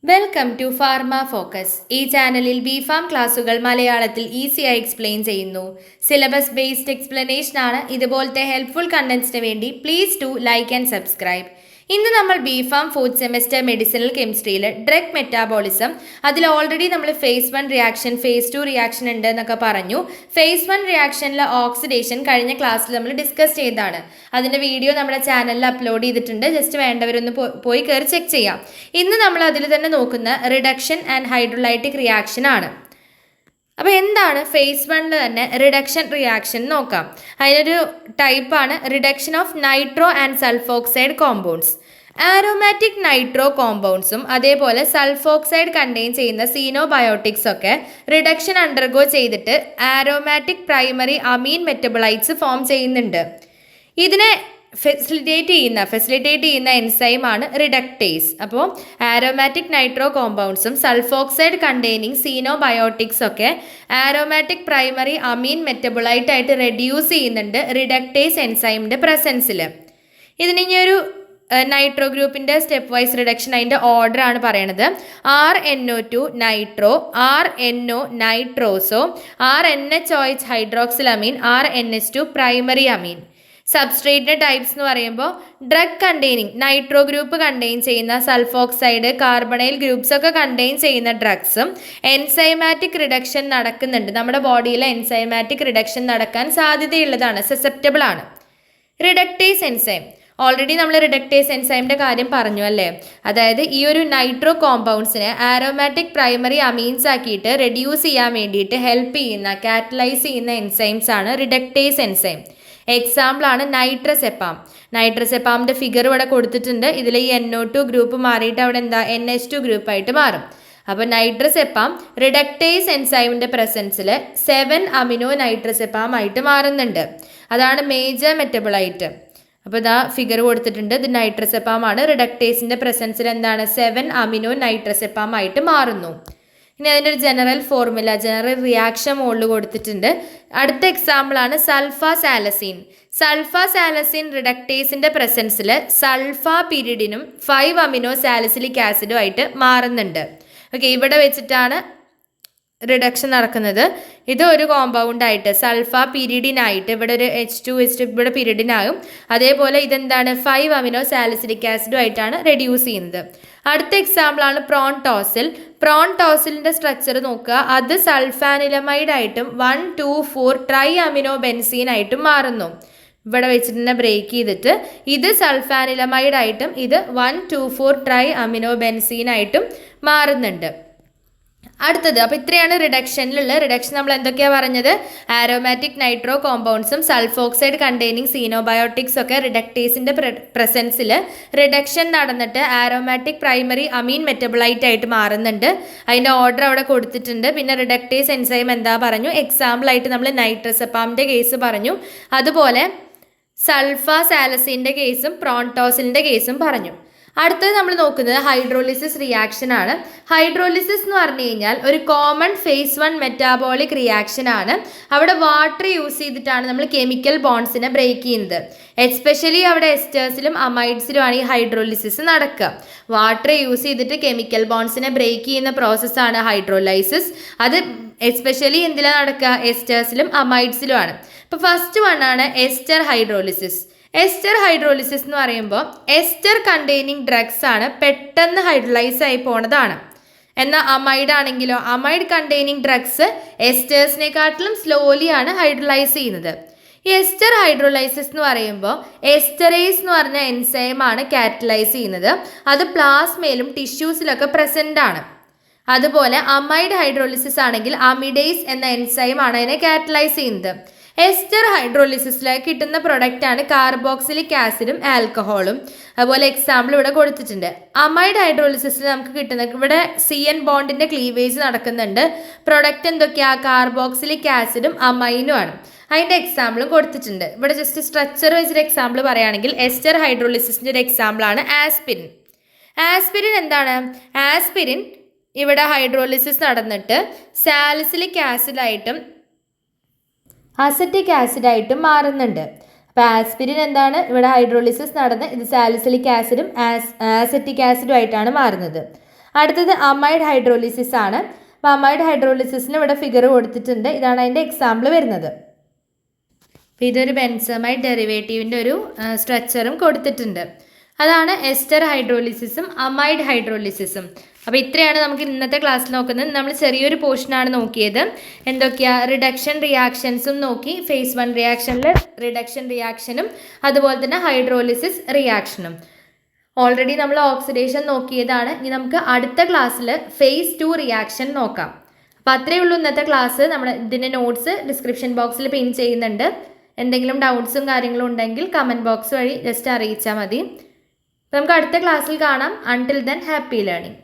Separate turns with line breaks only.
Welcome to pharma focus. ഈ ചാനലിൽ BPharm ക്ലാസുകൾ മലയാളത്തിൽ ഈസിയായി എക്സ്പ്ലെയിൻ ചെയ്യുന്നു. സിലബസ് ബേസ്ഡ് എക്സ്പ്ലനേഷൻ ആണ്. ഇതുപോലത്തെ ഹെൽപ്ഫുൾ കണ്ടന്റ്സിന് വേണ്ടി please do like and subscribe. ഇന്ന് നമ്മൾ ബിഫാം ഫോർത്ത് സെമസ്റ്റർ മെഡിസിനൽ കെമിസ്ട്രിയിൽ ഡ്രഗ് മെറ്റാബോളിസം, അതിൽ ഓൾറെഡി നമ്മൾ ഫേസ് 1 റിയാക്ഷൻ, ഫേസ് 2 റിയാക്ഷൻ ഉണ്ട് എന്നൊക്കെ പറഞ്ഞു. ഫേസ് 1 റിയാക്ഷനിലെ ഓക്സിഡേഷൻ കഴിഞ്ഞ ക്ലാസ്സിൽ നമ്മൾ ഡിസ്കസ് ചെയ്തതാണ്. അതിൻ്റെ വീഡിയോ നമ്മുടെ ചാനലിൽ അപ്ലോഡ് ചെയ്തിട്ടുണ്ട്. ജസ്റ്റ് വേണ്ടവരൊന്ന് പോയി കയറി ചെക്ക് ചെയ്യാം. ഇന്ന് നമ്മൾ അതിൽ തന്നെ നോക്കുന്ന റിഡക്ഷൻ ആൻഡ് ഹൈഡ്രോലൈറ്റിക് റിയാക്ഷൻ ആണ്. അപ്പോൾ എന്താണ് ഫേസ് 1 തന്നെ റിഡക്ഷൻ റിയാക്ഷൻ നോക്കാം. അതിനൊരു ടൈപ്പാണ് reduction of nitro and sulphoxide compounds. Aromatic nitro കോമ്പൗണ്ട്സും അതേപോലെ സൾഫോക്സൈഡ് കണ്ടെയ്ൻ ചെയ്യുന്ന സീനോബയോട്ടിക്സ് ഒക്കെ റിഡക്ഷൻ അണ്ടർഗോ ചെയ്തിട്ട് aromatic primary amine metabolites form ചെയ്യുന്നുണ്ട്. ഇതിനെ ഫെസിലിറ്റേറ്റ് ചെയ്യുന്ന എൻസൈമാണ് റിഡക്ടേസ്. അപ്പോൾ ആരോമാറ്റിക് നൈട്രോ കോമ്പൗണ്ട്സും സൾഫോക്സൈഡ് കണ്ടെയ്നിങ് സീനോബയോട്ടിക്സ് ഒക്കെ ആരോമാറ്റിക് പ്രൈമറി അമീൻ മെറ്റബോളൈറ്റ് ആയിട്ട് റെഡ്യൂസ് ചെയ്യുന്നുണ്ട് റിഡക്ടേസ് എൻസൈമിൻ്റെ പ്രസൻസിൽ. ഇതിനി ഒരു നൈട്രോ ഗ്രൂപ്പിൻ്റെ സ്റ്റെപ്പ് വൈസ് റിഡക്ഷൻ അതിൻ്റെ ഓർഡർ ആണ് പറയണത്. RNO2 nitro, RNO nitroso, RNHOH hydroxylamine, RNH2 primary അമീൻ. സബ്സ്ട്രേറ്റിൻ്റെ ടൈപ്സ് എന്ന് പറയുമ്പോൾ drug containing nitro group contain ചെയ്യുന്ന സൾഫോക്സൈഡ്, കാർബണൈൽ ഗ്രൂപ്പ്സ് ഒക്കെ കണ്ടെയ്ൻ ചെയ്യുന്ന ഡ്രഗ്സും എൻസൈമാറ്റിക് റിഡക്ഷൻ നടക്കുന്നുണ്ട്. നമ്മുടെ ബോഡിയിൽ എൻസൈമാറ്റിക് റിഡക്ഷൻ നടക്കാൻ സാധ്യതയുള്ളതാണ്, സസെപ്റ്റബിൾ ആണ്. റിഡക്ടേസ് എൻസൈം, ഓൾറെഡി നമ്മൾ റിഡക്ടേസ് എൻസൈമിൻ്റെ കാര്യം പറഞ്ഞു അല്ലേ. അതായത് ഈ ഒരു നൈട്രോ കോമ്പൗണ്ട്സിനെ ആരോമാറ്റിക് പ്രൈമറി അമീൻസ് ആക്കിയിട്ട് റെഡ്യൂസ് ചെയ്യാൻ വേണ്ടിയിട്ട് ഹെൽപ്പ് ചെയ്യുന്ന, കാറ്റലൈസ് ചെയ്യുന്ന എൻസൈംസ് ആണ് റിഡക്ടേസ് എൻസൈം. എക്സാമ്പിൾ ആണ് നൈട്രസെപ്പാം. നൈട്രസെപ്പാമിൻ്റെ ഫിഗർ ഇവിടെ കൊടുത്തിട്ടുണ്ട്. ഇതിൽ ഈ NO2 ഗ്രൂപ്പ് മാറിയിട്ട് അവിടെ എന്താ NH2 ഗ്രൂപ്പായിട്ട് മാറും. അപ്പോൾ നൈട്രസെപ്പാം റിഡക്ടേസ് എൻസൈമിൻ്റെ പ്രസൻസിൽ 7 അമിനോ നൈട്രസെപ്പാം ആയിട്ട് മാറുന്നുണ്ട്. അതാണ് മേജർ മെറ്റബോളൈറ്റ്. അപ്പോൾ ഇതാ ഫിഗർ കൊടുത്തിട്ടുണ്ട്. ഇത് നൈട്രസെപ്പാം ആണ്. റിഡക്ടേസിൻ്റെ പ്രസൻസിൽ എന്താണ് 7 അമിനോ നൈട്രസെപ്പാം ആയിട്ട് മാറുന്നു. ഇനി അതിൻ്റെ ഒരു ജനറൽ ഫോർമുല, ജനറൽ റിയാക്ഷൻ മുകളിൽ കൊടുത്തിട്ടുണ്ട്. അടുത്ത എക്സാമ്പിൾ ആണ് സൾഫാസാലസീൻ. സൾഫാസാലസീൻ റിഡക്ടേസിൻ്റെ പ്രസൻസിൽ സൾഫാ പിരിഡിനും 5 അമിനോ സാലിസിലിക് ആസിഡും ആയിട്ട് മാറുന്നുണ്ട്. ഓക്കെ, ഇവിടെ വെച്ചിട്ടാണ് റിഡക്ഷൻ നടക്കുന്നത്. ഇത് ഒരു കോമ്പൗണ്ടായിട്ട് സൾഫാ പിരിഡിനായിട്ട് ഇവിടെ ഒരു H2 ഇവിടെ പിരിഡിനാകും. അതേപോലെ ഇതെന്താണ് 5 അമിനോ സാലിസിലിക് ആസിഡും ആയിട്ടാണ് റെഡ്യൂസ് ചെയ്യുന്നത്. അടുത്ത എക്സാമ്പിൾ ആണ് പ്രോൺടോസിൽ. പ്രോൺടോസിലിൻ്റെ സ്ട്രക്ചർ നോക്കുക. അത് സൾഫാനിലമൈഡ് ആയിട്ടും 1,2,4 ട്രൈ അമിനോ ബെൻസീൻ ആയിട്ടും മാറുന്നു. ഇവിടെ വെച്ചിട്ട് തന്നെ ബ്രേക്ക് ചെയ്തിട്ട് ഇത് സൾഫാനിലമൈഡ് ആയിട്ടും ഇത് 1,2,4 ട്രൈ അമിനോ ബെൻസീൻ ആയിട്ടും മാറുന്നുണ്ട്. അടുത്തത്, അപ്പോൾ ഇത്രയാണ് റിഡക്ഷനിലുള്ള റിഡക്ഷൻ. നമ്മൾ എന്തൊക്കെയാണ് പറഞ്ഞത്? ആരോമാറ്റിക് നൈട്രോ കോമ്പൗണ്ട്സും സൾഫോക്സൈഡ് കണ്ടെയ്നിങ് സീനോബയോട്ടിക്സ് ഒക്കെ റിഡക്ടേസിൻ്റെ പ്രസൻസിൽ റിഡക്ഷൻ നടന്നിട്ട് ആരോമാറ്റിക് പ്രൈമറി അമീൻ മെറ്റബോളൈറ്റ് ആയിട്ട് മാറുന്നുണ്ട്. അതിൻ്റെ ഓർഡർ അവിടെ കൊടുത്തിട്ടുണ്ട്. പിന്നെ റിഡക്ടേസ് എൻസൈം എന്താ പറഞ്ഞു? എക്സാമ്പിൾ ആയിട്ട് നമ്മൾ നൈട്രസെപ്പാമിൻ്റെ കേസ് പറഞ്ഞു. അതുപോലെ സൾഫാസാലസിൻ്റെ കേസും പ്രോൺടോസിലിൻ്റെ കേസും പറഞ്ഞു. അടുത്തത് നമ്മൾ നോക്കുന്നത് ഹൈഡ്രോളിസിസ് റിയാക്ഷൻ ആണ്. ഹൈഡ്രോളിസിസ് എന്ന് പറഞ്ഞു കഴിഞ്ഞാൽ ഒരു കോമൺ ഫേസ് 1 മെറ്റാബോളിക് റിയാക്ഷൻ ആണ്. അവിടെ വാട്ടർ യൂസ് ചെയ്തിട്ടാണ് നമ്മൾ കെമിക്കൽ ബോൺസിനെ ബ്രേക്ക് ചെയ്യുന്നത്. എസ്പെഷ്യലി അവിടെ എസ്റ്റേഴ്സിലും അമൈഡ്സിലുമാണ് ഈ ഹൈഡ്രോളിസിസ് നടക്കുക. വാട്ടർ യൂസ് ചെയ്തിട്ട് കെമിക്കൽ ബോൺസിനെ ബ്രേക്ക് ചെയ്യുന്ന പ്രോസസ്സാണ് ഹൈഡ്രോലൈസിസ്. അത് എസ്പെഷ്യലി എന്തിലാണ് നടക്കുക? എസ്റ്റേഴ്സിലും അമൈഡ്സിലുമാണ്. ഇപ്പോൾ ഫസ്റ്റ് വൺ ആണ് എസ്റ്റർ ഹൈഡ്രോളിസിസ്. എസ്റ്റർ ഹൈഡ്രോളിസിസ് എന്ന് പറയുമ്പോൾ എസ്റ്റർ കണ്ടെയ്നിങ് ഡ്രഗ്സ് ആണ് പെട്ടെന്ന് ഹൈഡ്രോലൈസ് ആയി പോണതാണ്. എന്നാൽ അമൈഡ് ആണെങ്കിലോ അമൈഡ് കണ്ടെയ്നിങ് ഡ്രഗ്സ് എസ്റ്റേഴ്സിനെക്കാട്ടിലും സ്ലോലി ആണ് ഹൈഡ്രോലൈസ് ചെയ്യുന്നത്. ഈ എസ്റ്റർ ഹൈഡ്രോലൈസിസ് എന്ന് പറയുമ്പോൾ എസ്റ്ററേസ് എന്ന് പറഞ്ഞ എൻസൈമാണ് കാറ്റലൈസ് ചെയ്യുന്നത്. അത് പ്ലാസ്മയിലും ടിഷ്യൂസിലൊക്കെ പ്രസൻ്റ് ആണ്. അതുപോലെ അമൈഡ് ഹൈഡ്രോളിസിസ് ആണെങ്കിൽ അമിഡേസ് എന്ന എൻസൈമാണ് അതിനെ കാറ്റലൈസ് ചെയ്യുന്നത്. എസ്റ്റർ ഹൈഡ്രോളിസിസിലേക്ക് കിട്ടുന്ന പ്രൊഡക്റ്റാണ് കാർബോക്സിലിക് ആസിഡും ആൽക്കഹോളും. അതുപോലെ എക്സാമ്പിൾ ഇവിടെ കൊടുത്തിട്ടുണ്ട്. അമൈഡ് ഹൈഡ്രോളിസിസിൽ നമുക്ക് കിട്ടുന്ന ഇവിടെ CN ബോണ്ടിൻ്റെ ക്ലീവേജ് നടക്കുന്നുണ്ട്. പ്രൊഡക്റ്റ് എന്തൊക്കെയാണ്? കാർബോക്സിലിക് ആസിഡും അമൈനും ആണ്. അതിൻ്റെ എക്സാമ്പിളും കൊടുത്തിട്ടുണ്ട്. ഇവിടെ ജസ്റ്റ് സ്ട്രക്ചർ വെച്ചൊരു എക്സാമ്പിൾ പറയുകയാണെങ്കിൽ എസ്റ്റർ ഹൈഡ്രോളിസിസിൻ്റെ ഒരു എക്സാമ്പിളാണ് ആസ്പിരിൻ. ആസ്പിരിൻ എന്താണ്? ആസ്പിരിൻ ഇവിടെ ഹൈഡ്രോളിസിസ് നടന്നിട്ട് സാലിസിലിക് ആസിഡായിട്ടും അസറ്റിക് ആസിഡായിട്ടും മാറുന്നുണ്ട്. അപ്പോൾ ആസ്പിരിൻ എന്താണ്? ഇവിടെ ഹൈഡ്രോളിസിസ് നടന്ന് ഇത് സാലിസിലിക് ആസിഡും ആസറ്റിക് ആസിഡും ആയിട്ടാണ് മാറുന്നത്. അടുത്തത് അമൈഡ് ഹൈഡ്രോളിസിസ് ആണ്. അപ്പോൾ അമൈഡ് ഹൈഡ്രോളിസിസിന് ഇവിടെ ഫിഗർ കൊടുത്തിട്ടുണ്ട്. ഇതാണ് അതിൻ്റെ എക്സാമ്പിൾ വരുന്നത്. അപ്പോൾ ഇതൊരു ബെൻസമൈഡ് ഡെറിവേറ്റീവിൻ്റെ ഒരു സ്ട്രക്ചറും കൊടുത്തിട്ടുണ്ട്. അതാണ് എസ്റ്റർ ഹൈഡ്രോളിസിസും അമൈഡ് ഹൈഡ്രോളിസിസും. അപ്പോൾ ഇത്രയാണ് നമുക്ക് ഇന്നത്തെ ക്ലാസ്സിൽ നോക്കുന്നത്. നമ്മൾ ചെറിയൊരു പോർഷനാണ് നോക്കിയത്. എന്തൊക്കെയാണ്? റിഡക്ഷൻ റിയാക്ഷൻസും നോക്കി. ഫേസ് 1 റിയാക്ഷനിൽ റിഡക്ഷൻ റിയാക്ഷനും അതുപോലെ തന്നെ ഹൈഡ്രോളിസിസ് റിയാക്ഷനും. ഓൾറെഡി നമ്മൾ ഓക്സിഡേഷൻ നോക്കിയതാണ്. ഇനി നമുക്ക് അടുത്ത ക്ലാസ്സിൽ ഫേസ് 2 റിയാക്ഷൻ നോക്കാം. അപ്പോൾ അത്രയേ ഉള്ളൂ ഇന്നത്തെ ക്ലാസ്. നമ്മൾ ഇതിൻ്റെ നോട്ട്സ് ഡിസ്ക്രിപ്ഷൻ ബോക്സിൽ പിൻ ചെയ്യുന്നുണ്ട്. എന്തെങ്കിലും ഡൗട്ട്സും കാര്യങ്ങളും ഉണ്ടെങ്കിൽ കമൻറ്റ് ബോക്സ് വഴി ജസ്റ്റ് അറിയിച്ചാൽ മതി. നമുക്ക് അടുത്ത ക്ലാസ്സിൽ കാണാം. Until then happy learning.